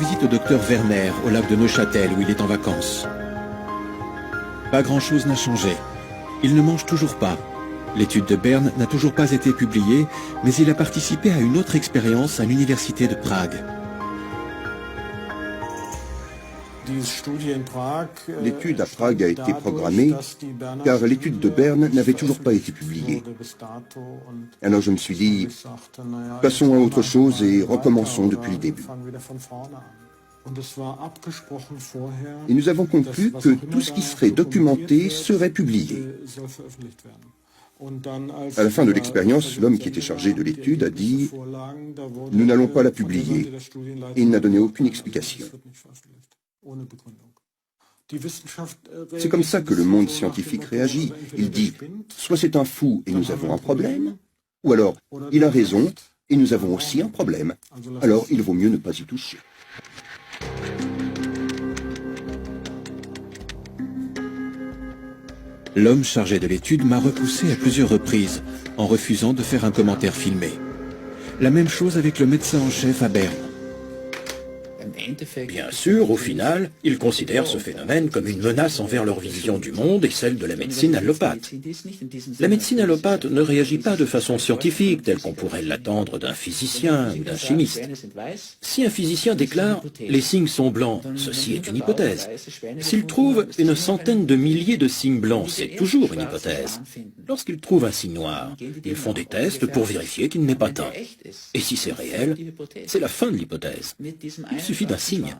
Visite au docteur Werner au lac de Neuchâtel où il est en vacances. Pas grand-chose n'a changé. Il ne mange toujours pas. L'étude de Berne n'a toujours pas été publiée, mais il a participé à une autre expérience à l'université de Prague. L'étude à Prague a été programmée car l'étude de Berne n'avait toujours pas été publiée. Alors je me suis dit, passons à autre chose et recommençons depuis le début. Et nous avons conclu que tout ce qui serait documenté serait publié. À la fin de l'expérience, l'homme qui était chargé de l'étude a dit « Nous n'allons pas la publier » et il n'a donné aucune explication. C'est comme ça que le monde scientifique réagit. Il dit « Soit c'est un fou et nous avons un problème, ou alors il a raison et nous avons aussi un problème. Alors il vaut mieux ne pas y toucher. » L'homme chargé de l'étude m'a repoussé à plusieurs reprises, en refusant de faire un commentaire filmé. La même chose avec le médecin en chef à Berne. Bien sûr, au final, ils considèrent ce phénomène comme une menace envers leur vision du monde et celle de la médecine allopathe. La médecine allopathe ne réagit pas de façon scientifique, telle qu'on pourrait l'attendre d'un physicien ou d'un chimiste. Si un physicien déclare « les signes sont blancs », ceci est une hypothèse. S'il trouve une centaine de milliers de signes blancs, c'est toujours une hypothèse. Lorsqu'ils trouvent un signe noir, ils font des tests pour vérifier qu'il n'est pas teint. Et si c'est réel, c'est la fin de l'hypothèse. Il suffit d'un signe.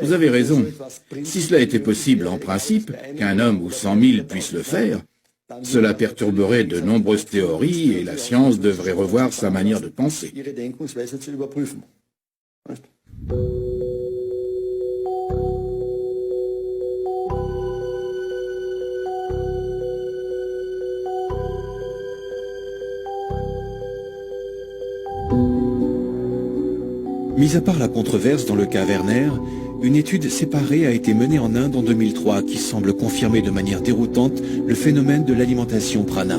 Vous avez raison. Si cela était possible en principe, qu'un homme ou 100 000 puissent le faire, cela perturberait de nombreuses théories et la science devrait revoir sa manière de penser. Mis à part la controverse dans le cas Werner, une étude séparée a été menée en Inde en 2003 qui semble confirmer de manière déroutante le phénomène de l'alimentation prana.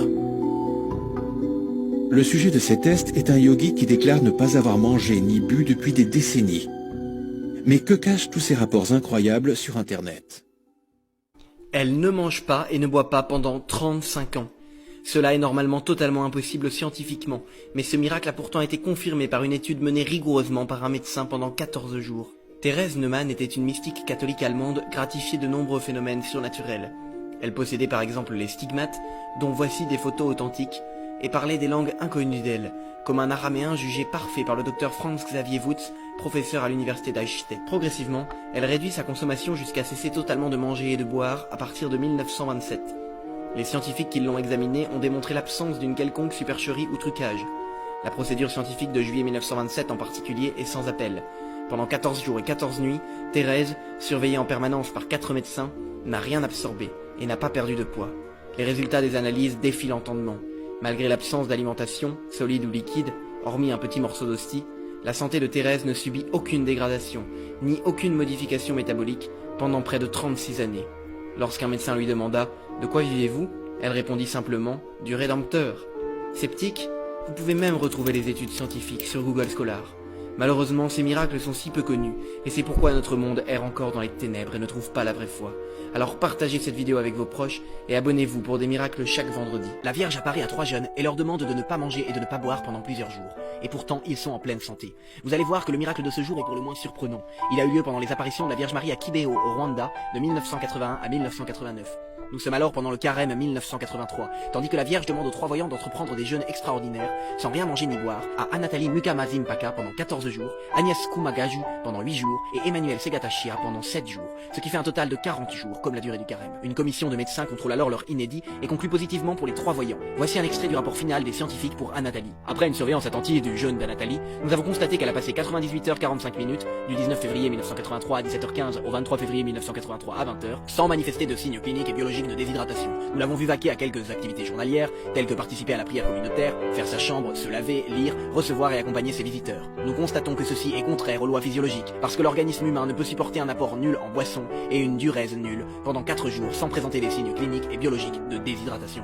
Le sujet de ces tests est un yogi qui déclare ne pas avoir mangé ni bu depuis des décennies. Mais que cachent tous ces rapports incroyables sur Internet? Elle ne mange pas et ne boit pas pendant 35 ans. Cela est normalement totalement impossible scientifiquement, mais ce miracle a pourtant été confirmé par une étude menée rigoureusement par un médecin pendant 14 jours. Thérèse Neumann était une mystique catholique allemande gratifiée de nombreux phénomènes surnaturels. Elle possédait par exemple les stigmates, dont voici des photos authentiques, et parlait des langues inconnues d'elle, comme un araméen jugé parfait par le docteur Franz Xavier Wutz, professeur à l'université d'Eichstätt. Progressivement, elle réduit sa consommation jusqu'à cesser totalement de manger et de boire à partir de 1927. Les scientifiques qui l'ont examinée ont démontré l'absence d'une quelconque supercherie ou trucage. La procédure scientifique de juillet 1927 en particulier est sans appel. Pendant 14 jours et 14 nuits, Thérèse, surveillée en permanence par 4 médecins, n'a rien absorbé et n'a pas perdu de poids. Les résultats des analyses défient l'entendement. Malgré l'absence d'alimentation, solide ou liquide, hormis un petit morceau d'hostie, la santé de Thérèse ne subit aucune dégradation, ni aucune modification métabolique pendant près de 36 années. Lorsqu'un médecin lui demanda « De quoi vivez-vous » elle répondit simplement « Du Rédempteur ». Sceptique, vous pouvez même retrouver les études scientifiques sur Google Scholar. Malheureusement, ces miracles sont si peu connus, et c'est pourquoi notre monde erre encore dans les ténèbres et ne trouve pas la vraie foi. Alors partagez cette vidéo avec vos proches et abonnez-vous pour des miracles chaque vendredi. La Vierge apparaît à 3 jeunes et leur demande de ne pas manger et de ne pas boire pendant plusieurs jours. Et pourtant, ils sont en pleine santé. Vous allez voir que le miracle de ce jour est pour le moins surprenant. Il a eu lieu pendant les apparitions de la Vierge Marie à Kibeho, au Rwanda, de 1981 à 1989. Nous sommes alors pendant le carême 1983, tandis que la Vierge demande aux 3 voyants d'entreprendre des jeûnes extraordinaires, sans rien manger ni boire, à Anatali Mukamazimpaka pendant 14 jours, Agnès Kumagaju pendant 8 jours, et Emmanuel Segatashia pendant 7 jours, ce qui fait un total de 40 jours, comme la durée du carême. Une commission de médecins contrôle alors leur inédit et conclut positivement pour les 3 voyants. Voici un extrait du rapport final des scientifiques pour Anatali. Après une surveillance attentive du jeûne d'Anatali, nous avons constaté qu'elle a passé 98h45 minutes, du 19 février 1983 à 17h15 au 23 février 1983 à 20h, sans manifester de signes cliniques et biologiques de déshydratation. Nous l'avons vu vaquer à quelques activités journalières, telles que participer à la prière communautaire, faire sa chambre, se laver, lire, recevoir et accompagner ses visiteurs. Nous constatons que ceci est contraire aux lois physiologiques, parce que l'organisme humain ne peut supporter un apport nul en boisson et une diurèse nulle pendant 4 jours sans présenter des signes cliniques et biologiques de déshydratation.